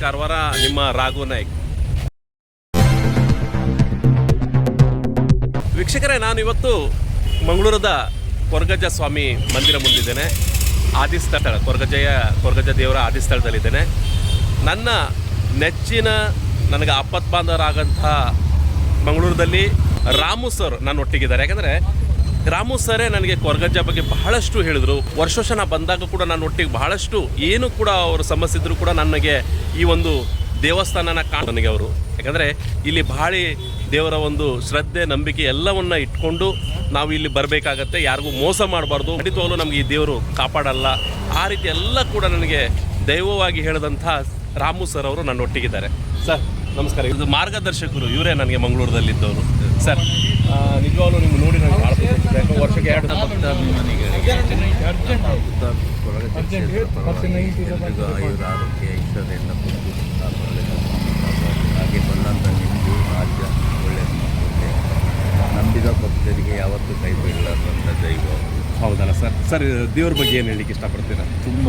ಕಾರವಾರ, ನಿಮ್ಮ ರಾಘು ನಾಯ್ಕ್. ವೀಕ್ಷಕರೇ, ನಾನು ಇವತ್ತು ಮಂಗಳೂರದ ಕೊರಗಜ್ಜ ಸ್ವಾಮಿ ಮಂದಿರ ಮುಂದಿದ್ದೇನೆ. ಆದಿಸ್ಥಳ ಕೊರಗಜ್ಜ ದೇವರ ಆದಿಸ್ಥಳದಲ್ಲಿದ್ದೇನೆ. ನನ್ನ ನೆಚ್ಚಿನ, ನನಗೆ ಆಪತ್ಬಾಂಧವರಾಗಂಥ ಮಂಗಳೂರದಲ್ಲಿ ರಾಮು ಸರ್ ನನ್ನ ಒಟ್ಟಿಗಿದ್ದಾರೆ. ಯಾಕಂದರೆ ರಾಮು ಸರೇ ನನಗೆ ಕೊರಗಜ್ಜ ಬಗ್ಗೆ ಬಹಳಷ್ಟು ಹೇಳಿದರು. ವರ್ಷ ನಾನು ಬಂದಾಗ ಕೂಡ ನನ್ನ ಒಟ್ಟಿಗೆ ಬಹಳಷ್ಟು ಏನು ಕೂಡ ಅವರು ಸಮಸ್ಯೆ ಇದ್ದರೂ ಕೂಡ ನನಗೆ ಈ ಒಂದು ದೇವಸ್ಥಾನನ ನನಗೆ ಅವರು, ಯಾಕಂದರೆ ಇಲ್ಲಿ ಬಹಳ ದೇವರ ಒಂದು ಶ್ರದ್ಧೆ, ನಂಬಿಕೆ ಎಲ್ಲವನ್ನು ಇಟ್ಕೊಂಡು ನಾವು ಇಲ್ಲಿ ಬರಬೇಕಾಗತ್ತೆ. ಯಾರಿಗೂ ಮೋಸ ಮಾಡಬಾರ್ದು, ಖಂಡಿತವಾಗಲೂ ನಮಗೆ ಈ ದೇವರು ಕಾಪಾಡಲ್ಲ, ಆ ರೀತಿ ಎಲ್ಲ ಕೂಡ ನನಗೆ ದೈವವಾಗಿ ಹೇಳಿದಂಥ ರಾಮು ಸರ್ ಅವರು ನನ್ನ ಒಟ್ಟಿಗಿದ್ದಾರೆ. ಸರ್ ನಮಸ್ಕಾರ. ಇದು ಮಾರ್ಗದರ್ಶಕರು, ಇವರೇ ನನಗೆ ಮಂಗಳೂರದಲ್ಲಿದ್ದವರು. ಸರ್ ನಿಜವಾಗ್ಲೂ ನಿಮ್ಗೆ ನೋಡಿ ನನಗೆ ಭಾಳ ಖುಷಿ. ವರ್ಷಕ್ಕೆ 2 ಆರೋಗ್ಯ ಇಷ್ಟದಿಂದ ಹಾಗೆ ಬಂದಂಥ ನಿಮ್ಮದು ರಾಜ್ಯ ಒಳ್ಳೆಯದು ಮಾಡ್ತದೆ. ನಂಬಿದ ಭಕ್ತರಿಗೆ ಯಾವತ್ತೂ ಕೈ ಬಿಡಲಾರ್ದಂಥ ದೈವ. ಹೌದಲ್ಲ ಸರ್? ಸರ್ ದೇವ್ರ ಬಗ್ಗೆ ಏನು ಹೇಳಲಿಕ್ಕೆ ಇಷ್ಟಪಡ್ತೀರಾ? ತುಂಬ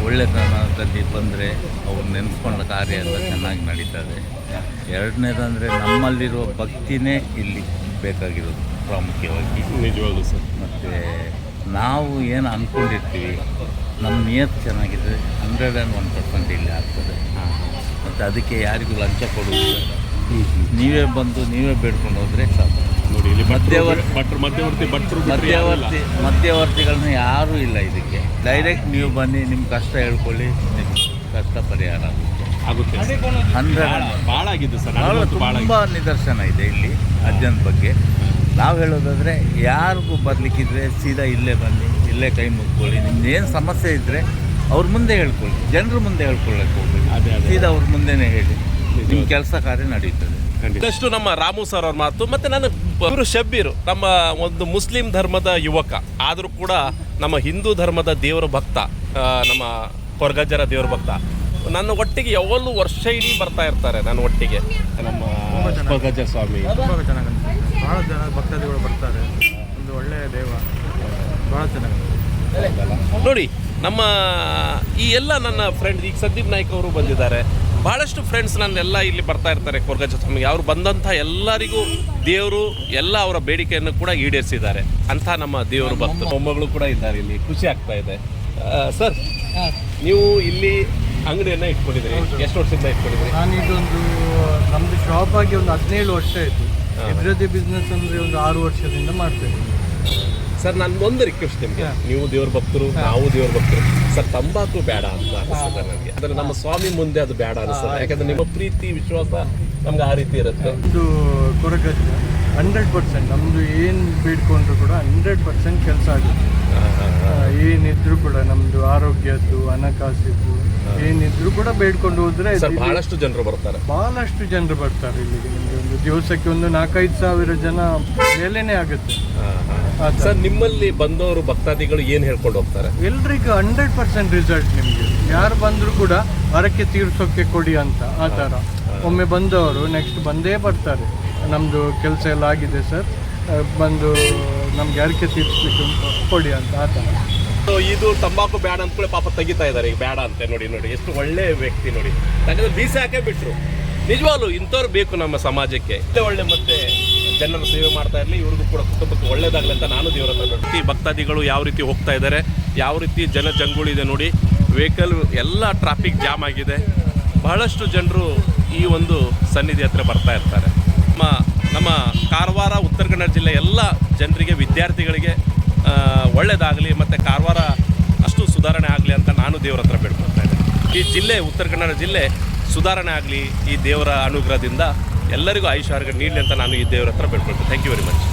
ಒಳ್ಳೆತನದಲ್ಲಿ ಬಂದರೆ ಅವ್ರು ನೆನೆಸ್ಕೊಂಡ ಕಾರ್ಯ ಎಲ್ಲ ಚೆನ್ನಾಗಿ ನಡೀತದೆ. ಎರಡನೇದಂದರೆ ನಮ್ಮಲ್ಲಿರುವ ಭಕ್ತಿನೇ ಇಲ್ಲಿ ಬೇಕಾಗಿರೋದು ಪ್ರಾಮುಖ್ಯವಾಗಿ. ನಿಜವಾಗ್ಲೂ ಸರ್. ಮತ್ತು ನಾವು ಏನು ಅಂದ್ಕೊಂಡಿರ್ತೀವಿ, ನಮ್ಮ ನಿಯತ್ತು ಚೆನ್ನಾಗಿದ್ದರೆ 101% ಇಲ್ಲಿ ಆಗ್ತದೆ. ಮತ್ತು ಅದಕ್ಕೆ ಯಾರಿಗೂ ಲಂಚ ಕೊಡುವುದು, ನೀವೇ ಬಂದು ನೀವೇ ಬೇಡ್ಕೊಂಡು ಹೋದರೆ ಸಾಕು. ನೋಡಿ, ಇಲ್ಲಿ ಮಧ್ಯವರ್ತಿಗಳನ್ನ ಯಾರೂ ಇಲ್ಲ ಇದಕ್ಕೆ. ಡೈರೆಕ್ಟ್ ನೀವು ಬನ್ನಿ, ನಿಮ್ಮ ಕಷ್ಟ ಹೇಳ್ಕೊಳ್ಳಿ, ನಿಮ್ಮ ಕಷ್ಟ ಪರಿಹಾರ ಆಗುತ್ತೆ. 100 ಭಾಳ ಆಗಿದ್ದು ಸರ್, ತುಂಬ ನಿದರ್ಶನ ಇದೆ ಇಲ್ಲಿ ಅಜ್ಜನ ಬಗ್ಗೆ. ನಾವು ಹೇಳೋದಾದರೆ ಯಾರಿಗೂ ಬರಲಿಕ್ಕಿದ್ರೆ ಸೀದಾ ಇಲ್ಲೇ ಬನ್ನಿ, ಇಲ್ಲೇ ಕೈ ಮುಗ್ಕೊಳ್ಳಿ. ನಿಮ್ದೇನು ಸಮಸ್ಯೆ ಇದ್ದರೆ ಅವ್ರ ಮುಂದೆ ಹೇಳ್ಕೊಳ್ಳಿ, ಜನರ ಮುಂದೆ ಹೇಳ್ಕೊಳ್ಳಕ್ಕೆ ಹೋಗ್ಬೇಕು. ಸೀದಾ ಅವ್ರ ಮುಂದೆನೇ ಹೇಳಿ, ನಿಮ್ಮ ಕೆಲಸ ಕಾರ್ಯ ನಡೀತದೆ. ಇದಷ್ಟು ನಮ್ಮ ರಾಮು ಸರ್ ಅವ್ರ ಮಾತು. ಮತ್ತು ನಾನು ಇವರು ಶಬ್ಬೀರು, ನಮ್ಮ ಒಂದು ಮುಸ್ಲಿಂ ಧರ್ಮದ ಯುವಕ, ಆದರೂ ಕೂಡ ನಮ್ಮ ಹಿಂದೂ ಧರ್ಮದ ದೇವರ ಭಕ್ತ, ನಮ್ಮ ಕೊರಗಜ್ಜರ ದೇವರ ಭಕ್ತ. ನನ್ನ ಒಟ್ಟಿಗೆ ಯಾವಾಗಲೂ ವರ್ಷ ಇಡೀ ಬರ್ತಾ ಇರ್ತಾರೆ ನನ್ನ ಒಟ್ಟಿಗೆ. ನಮ್ಮ ಕೊರಗಜ್ಜ ಸ್ವಾಮಿ ತುಂಬ ಚೆನ್ನಾಗಿ, ಭಾಳ ಜನ ಭಕ್ತಾದಿಗಳು ಬರ್ತಾರೆ. ಒಂದು ಒಳ್ಳೆಯ ದೇವ, ಭಾಳ ಚೆನ್ನಾಗಿ ನೋಡಿ. ನಮ್ಮ ಈ ಎಲ್ಲ ನನ್ನ ಫ್ರೆಂಡ್ಸ್, ಈಗ ಸಂದೀಪ್ ನಾಯ್ಕ ಅವರು ಬಂದಿದ್ದಾರೆ, ಭಾಳಷ್ಟು ಫ್ರೆಂಡ್ಸ್ ನನ್ನೆಲ್ಲ ಇಲ್ಲಿ ಬರ್ತಾ ಇರ್ತಾರೆ ಕೊರಗಜ್ಜ ಸ್ವಾಮಿಗೆ. ಅವ್ರು ಬಂದಂಥ ಎಲ್ಲರಿಗೂ ದೇವರು ಎಲ್ಲ ಅವರ ಬೇಡಿಕೆಯನ್ನು ಕೂಡ ಈಡೇರಿಸಿದ್ದಾರೆ. ಅಂಥ ನಮ್ಮ ದೇವರು ಭಕ್ತರು, ಮೊಮ್ಮಗಳು ಕೂಡ ಇದ್ದಾರೆ ಇಲ್ಲಿ. ಖುಷಿ ಆಗ್ತಾ ಇದೆ. ಸರ್, ನೀವು ಇಲ್ಲಿ ಅಂಗಡಿಯನ್ನು ಇಟ್ಕೊಂಡಿದ್ದೀರಿ, ಎಷ್ಟು ವರ್ಷದಿಂದ ಇಟ್ಕೊಂಡಿದ್ದೀರಿ? ನಾನು ಇದೊಂದು ನಮ್ಮದು ಶಾಪ್ ಆಗಿ ಒಂದು 17 ವರ್ಷ ಆಯಿತು. ಇದರದ್ದೇ ಬಿಸ್ನೆಸ್ ಅಂದರೆ ಒಂದು 6 ವರ್ಷದಿಂದ ಮಾಡ್ತೇವೆ. ಸರ್, ನಾನು ಒಂದು ರಿಕ್ವೆಸ್ಟ್ ನಿಮಗೆ, ನೀವು ದೇವ್ರ ಭಕ್ತರು, ನಾವು ದೇವ್ರ ಭಕ್ತರು. ಸರ್, ತಂಬಾಕು ಬೇಡ ಅಂತ ಅನಿಸ್ತದೆ ನನಗೆ. ಅಂದರೆ ನಮ್ಮ ಸ್ವಾಮಿ ಮುಂದೆ ಅದು ಬೇಡ ಅನಿಸ್ತದೆ. ಯಾಕಂದರೆ ನಿಮ್ಮ ಪ್ರೀತಿ, ವಿಶ್ವಾಸ ನಮ್ಗೆ ಆ ರೀತಿ ಇರುತ್ತೆ. ಒಂದು ಕೊರಗಜ್ಜ 100% ನಮ್ಮದು ಏನು ಬೇಡ್ಕೊಂಡ್ರು ಕೂಡ 100% ಕೆಲಸ ಆಗುತ್ತೆ. ಏನಿದ್ರು ಕೂಡ ನಮ್ಮದು ಆರೋಗ್ಯದ್ದು, ಹಣಕಾಸಿದ್ದು ಏನಿದ್ರು ಕೂಡ ಬೇಡ್ಕೊಂಡು ಹೋದ್ರೆ ಬಹಳಷ್ಟು ಜನರು ಬರ್ತಾರೆ. ಬಹಳಷ್ಟು ಜನರು ಬರ್ತಾರೆ ಇಲ್ಲಿಗೆ. ನಿಮಗೆ ಒಂದು ದಿವಸಕ್ಕೆ ಒಂದು 4-5 ಸಾವಿರ ಜನ ಮೇಲೇನೆ ಆಗುತ್ತೆ. ಸರ್, ನಿಮ್ಮಲ್ಲಿ ಬಂದವರು ಭಕ್ತಾದಿಗಳು ಏನು ಹೇಳ್ಕೊಂಡು ಹೋಗ್ತಾರೆ? ಎಲ್ರಿಗೂ 100% ರಿಸಲ್ಟ್. ನಿಮಗೆ ಯಾರು ಬಂದರೂ ಕೂಡ ಹರಕೆ ತೀರ್ಸೋಕ್ಕೆ ಕೊಡಿ ಅಂತ, ಆ ಥರ. ಒಮ್ಮೆ ಬಂದವರು ನೆಕ್ಸ್ಟ್ ಬಂದೇ ಬರ್ತಾರೆ. ನಮ್ಮದು ಕೆಲಸ ಎಲ್ಲ ಆಗಿದೆ ಸರ್, ಬಂದು ನಮ್ಗೆ ಹರಕೆ ತೀರಿಸ್ಲಿಕ್ಕೆ ಕೊಡಿ ಅಂತ, ಆ ಥರ. ಇದು ತಂಬಾಕು ಬೇಡ ಅಂದ್ಕೊಳ್ಳಿ, ಪಾಪ ತೆಗಿತಾ ಇದ್ದಾರೆ ಈಗ ಬೇಡ ಅಂತ. ನೋಡಿ ನೋಡಿ, ಎಷ್ಟು ಒಳ್ಳೆ ವ್ಯಕ್ತಿ ನೋಡಿ. ಯಾಕಂದ್ರೆ ಬೀಸಿ ಹಾಕೇ ಬಿಟ್ರು. ನಿಜವಾಗ್ಲೂ ಇಂಥವ್ರು ಬೇಕು ನಮ್ಮ ಸಮಾಜಕ್ಕೆ. ಒಳ್ಳೆ ಮತ್ತೆ ಜನರ ಸೇವೆ ಮಾಡ್ತಾ ಇರಲಿ, ಇವ್ರಿಗೂ ಕೂಡ ಕುಟುಂಬಕ್ಕೆ ಒಳ್ಳೇದಾಗಲಿ ಅಂತ ನಾನು ದೇವರ ಹತ್ರ. ಭಕ್ತಾದಿಗಳು ಯಾವ ರೀತಿ ಹೋಗ್ತಾ ಇದ್ದಾರೆ, ಯಾವ ರೀತಿ ಜನಜಂಗುಳಿ ಇದೆ ನೋಡಿ. ವೆಹಿಕಲ್ ಎಲ್ಲ ಟ್ರಾಫಿಕ್ ಜಾಮ್ ಆಗಿದೆ. ಬಹಳಷ್ಟು ಜನರು ಈ ಒಂದು ಸನ್ನಿಧಿ ಹತ್ರ ಬರ್ತಾ ಇರ್ತಾರೆ. ನಮ್ಮ ಕಾರವಾರ, ಉತ್ತರ ಕನ್ನಡ ಜಿಲ್ಲೆ ಎಲ್ಲ ಜನರಿಗೆ, ವಿದ್ಯಾರ್ಥಿಗಳಿಗೆ ಒಳ್ಳೆಯದಾಗಲಿ, ಮತ್ತು ಕಾರವಾರ ಅಷ್ಟು ಸುಧಾರಣೆ ಆಗಲಿ ಅಂತ ನಾನು ದೇವರ ಹತ್ರ ಬೇಡ್ಕೊಳ್ತಾ ಇದ್ದೇನೆ. ಈ ಜಿಲ್ಲೆ, ಉತ್ತರ ಕನ್ನಡ ಜಿಲ್ಲೆ ಸುಧಾರಣೆ ಆಗಲಿ, ಈ ದೇವರ ಅನುಗ್ರಹದಿಂದ ಎಲ್ಲರಿಗೂ ಆಯುಷ್ಯ ಆರೋಗ್ಯ ನೀಡಲಿ ಅಂತ ನಾನು ಈ ದೇವರ ಹತ್ರ ಬೇಡ್ಕೊಳ್ತೇನೆ. Thank you very much.